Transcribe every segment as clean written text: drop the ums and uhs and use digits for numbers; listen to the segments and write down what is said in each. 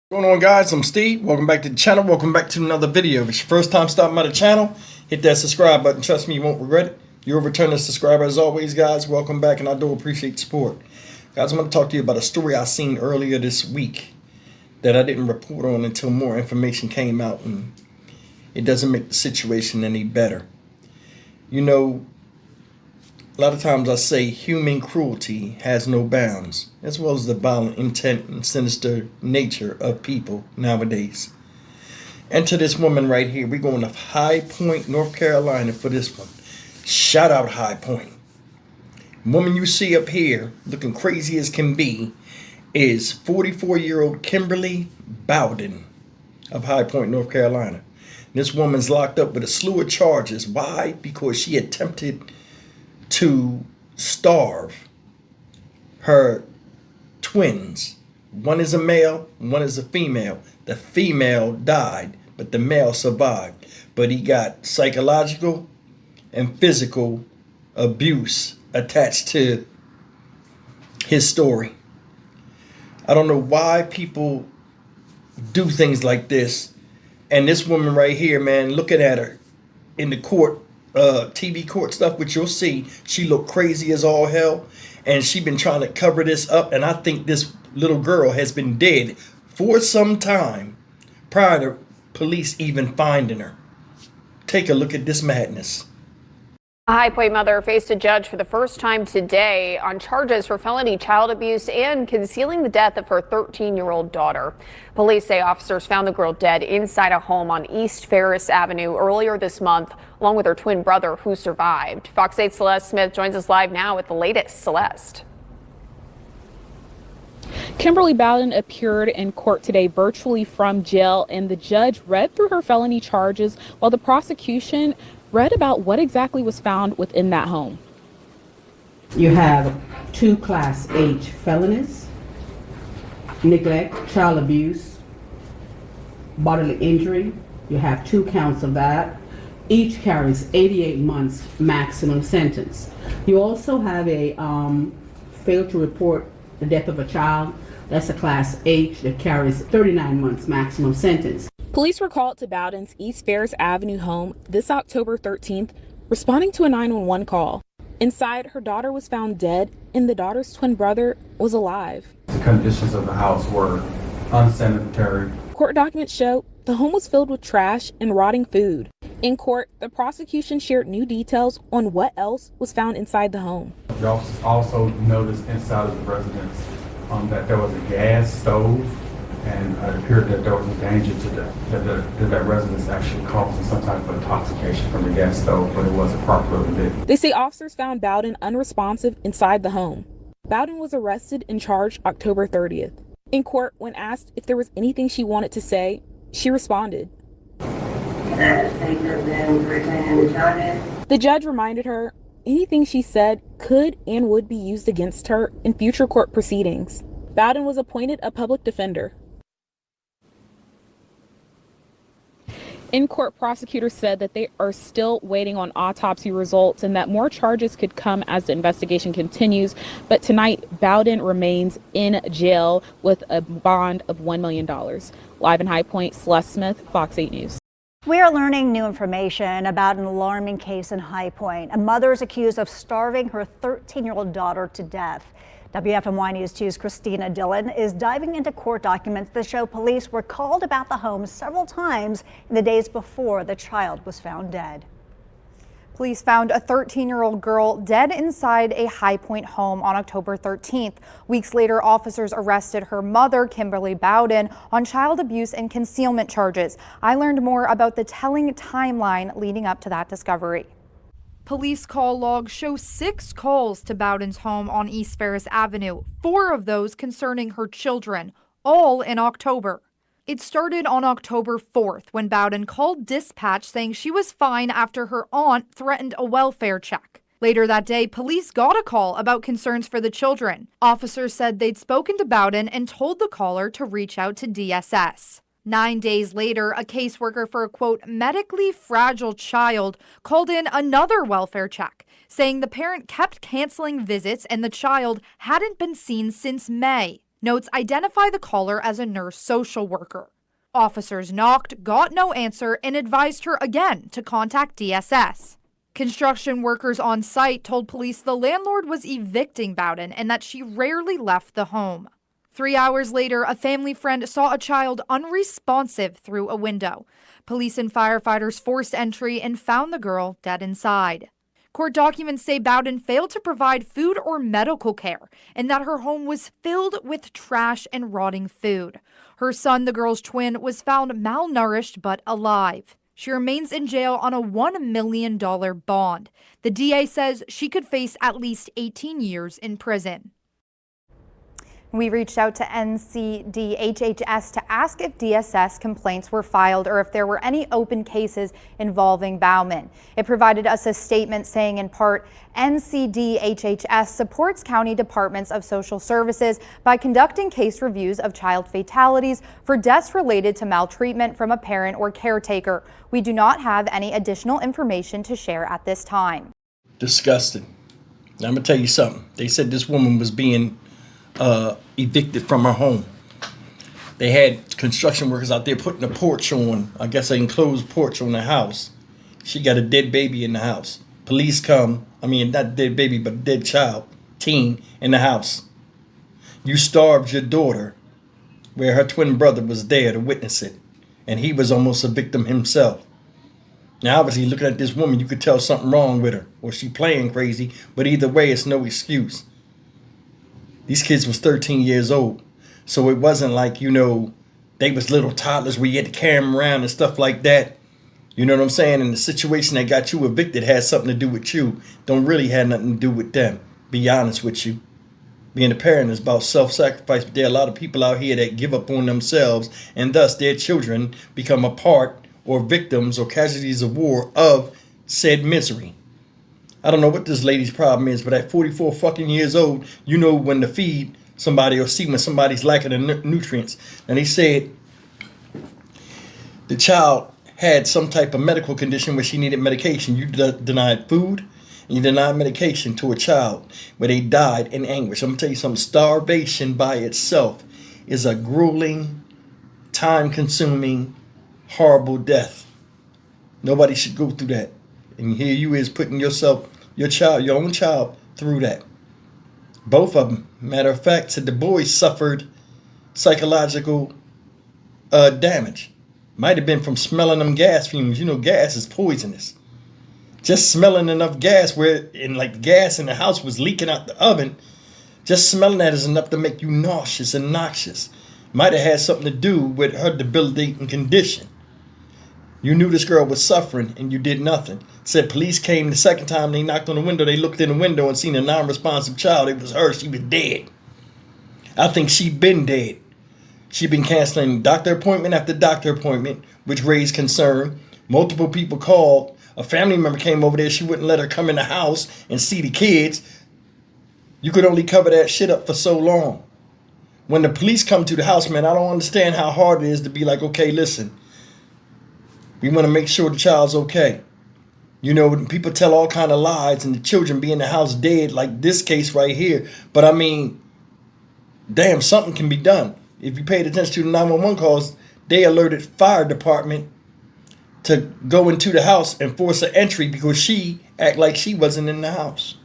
What's going on, guys? I'm Steve. Welcome back to the channel. Welcome back to another video. If it's your first time stopping by the channel, hit that subscribe button. Trust me, you won't regret it. You're a returning subscriber as always, guys. Welcome back, and I do appreciate the support. Guys, I want to talk to you about a story I seen earlier this week that I didn't report on until more information came out, and it doesn't make the situation any better. You know, a lot of times I say human cruelty has no bounds, as well as the violent intent and sinister nature of people nowadays. And to this woman right here, we're going to High Point, North Carolina for this one. Shout out High Point. Woman you see up here, looking crazy as can be, is 44-year-old Kimberly Bowden of High Point, North Carolina. This woman's locked up with a slew of charges. Why? Because she attempted to starve her twins. One is a male, one is a female. The female died, but the male survived. But he got psychological and physical abuse attached to his story. I don't know why people do things like this. And this woman right here, man, looking at her in the court, TV court stuff, which you'll see, she looked crazy as all hell, and she been trying to cover this up. And I think this little girl has been dead for some time prior to police even finding her. Take a look at this madness. A High Point mother faced a judge for the first time today on charges for felony child abuse and concealing the death of her 13-year-old daughter. Police say officers found the girl dead inside a home on East Ferris Avenue earlier this month, along with her twin brother who survived. Fox 8's Celeste Smith joins us live now with the latest. Celeste. Kimberly Bowden appeared in court today virtually from jail, and the judge read through her felony charges while the prosecution read about what exactly was found within that home. You have 2 Class H felonies, neglect, child abuse, bodily injury. You have 2 counts of that. Each carries 88 months maximum sentence. You also have a failed to report the death of a child. That's a Class H that carries 39 months maximum sentence. Police were called to Bowden's East Ferris Avenue home this October 13th, responding to a 911 call. Inside, her daughter was found dead, and the daughter's twin brother was alive. The conditions of the house were unsanitary. Court documents show the home was filled with trash and rotting food. In court, the prosecution shared new details on what else was found inside the home. You also noticed inside of the residence that there was a gas stove, and it appeared that there was a danger to that residence actually causing some type of intoxication from the gas stove, but it wasn't properly lit. They say officers found Bowden unresponsive inside the home. Bowden was arrested and charged October 30th. In court, when asked if there was anything she wanted to say, she responded. The judge reminded her anything she said could and would be used against her in future court proceedings. Bowden was appointed a public defender. In court, prosecutors said that they are still waiting on autopsy results and that more charges could come as the investigation continues. But tonight, Bowden remains in jail with a bond of $1 million. Live in High Point, Celeste Smith, Fox 8 News. We are learning new information about an alarming case in High Point. A mother is accused of starving her 13-year-old daughter to death. WFMY News 2's Christina Dillon is diving into court documents that show police were called about the home several times in the days before the child was found dead. Police found a 13-year-old girl dead inside a High Point home on October 13th. Weeks later, officers arrested her mother, Kimberly Bowden, on child abuse and concealment charges. I learned more about the telling timeline leading up to that discovery. Police call logs show 6 calls to Bowden's home on East Ferris Avenue, 4 of those concerning her children, all in October. It started on October 4th when Bowden called dispatch saying she was fine after her aunt threatened a welfare check. Later that day, police got a call about concerns for the children. Officers said they'd spoken to Bowden and told the caller to reach out to DSS. 9 days later, a caseworker for a, quote, medically fragile child called in another welfare check, saying the parent kept canceling visits and the child hadn't been seen since May. Notes identify the caller as a nurse social worker. Officers knocked, got no answer, and advised her again to contact DSS. Construction workers on site told police the landlord was evicting Bowden and that she rarely left the home. 3 hours later, a family friend saw a child unresponsive through a window. Police and firefighters forced entry and found the girl dead inside. Court documents say Bowden failed to provide food or medical care and that her home was filled with trash and rotting food. Her son, the girl's twin, was found malnourished but alive. She remains in jail on a $1 million bond. The DA says she could face at least 18 years in prison. We reached out to NCDHHS to ask if DSS complaints were filed or if there were any open cases involving Bauman. It provided us a statement saying, in part, NCDHHS supports county departments of social services by conducting case reviews of child fatalities for deaths related to maltreatment from a parent or caretaker. We do not have any additional information to share at this time. Disgusting. Now, I'm going to tell you something. They said this woman was being evicted from her home. They had construction workers out there putting a porch on, I guess an enclosed porch on the house. She got a dead baby in the house. Police come, not dead baby, but dead child, teen in the house. You starved your daughter where her twin brother was there to witness it. And he was almost a victim himself. Now, obviously, looking at this woman, you could tell something wrong with her, or she playing crazy, but either way, it's no excuse. These kids was 13 years old. So it wasn't like, they was little toddlers where you had to carry them around and stuff like that. You know what I'm saying? And the situation that got you evicted has something to do with you. Don't really have nothing to do with them. Be honest with you. Being a parent is about self-sacrifice. But there are a lot of people out here that give up on themselves. And thus their children become a part or victims or casualties of war of said misery. I don't know what this lady's problem is, but at 44 fucking years old, you know when to feed somebody or see when somebody's lacking the nutrients. And they said the child had some type of medical condition where she needed medication. You denied food and you denied medication to a child where they died in anguish. I'm going to tell you something. Starvation by itself is a grueling, time-consuming, horrible death. Nobody should go through that. And here you is putting your own child through that. Both of them, matter of fact, said the boys suffered psychological damage. Might have been from smelling them gas fumes. Gas is poisonous. Just smelling enough gas the gas in the house was leaking out the oven. Just smelling that is enough to make you nauseous and noxious. Might have had something to do with her debilitating condition. You knew this girl was suffering and you did nothing. Said police came the second time, they knocked on the window. They looked in the window and seen a non-responsive child. It was her. She was dead. I think she'd been dead. She'd been canceling doctor appointment after doctor appointment, which raised concern. Multiple people called. A family member came over there. She wouldn't let her come in the house and see the kids. You could only cover that shit up for so long. When the police come to the house, man, I don't understand how hard it is to be like, okay, listen. We want to make sure the child's okay. People tell all kind of lies and the children be in the house dead, like this case right here. But damn, something can be done. If you paid attention to the 911 calls, they alerted fire department to go into the house and force an entry because she act like she wasn't in the house.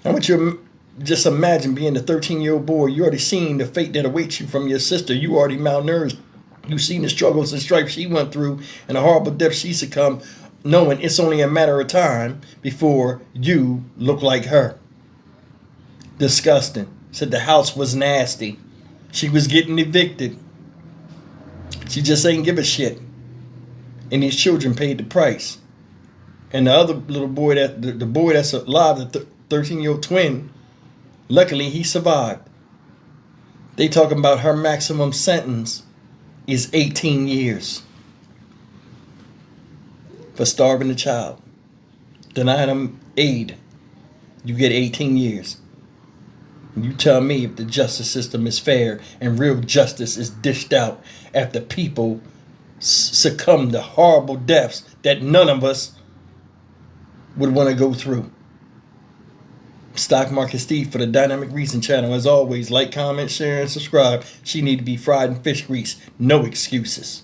I want you to just imagine being a 13-year-old boy. You already seen the fate that awaits you from your sister. You already malnourished. You've seen the struggles and stripes she went through and the horrible death she succumbed, knowing it's only a matter of time before you look like her. Disgusting. Said the house was nasty. She was getting evicted. She just ain't give a shit. And these children paid the price. And the other little boy, the boy that's alive, the 13-year-old twin, luckily he survived. They talking about her maximum sentence is 18 years for starving a child. Denying them aid, you get 18 years. You tell me if the justice system is fair and real justice is dished out after people succumb to horrible deaths that none of us would want to go through. Stock Market Steve for the Dynamic Reason channel. As always, like, comment, share, and subscribe. She need to be fried in fish grease. No excuses.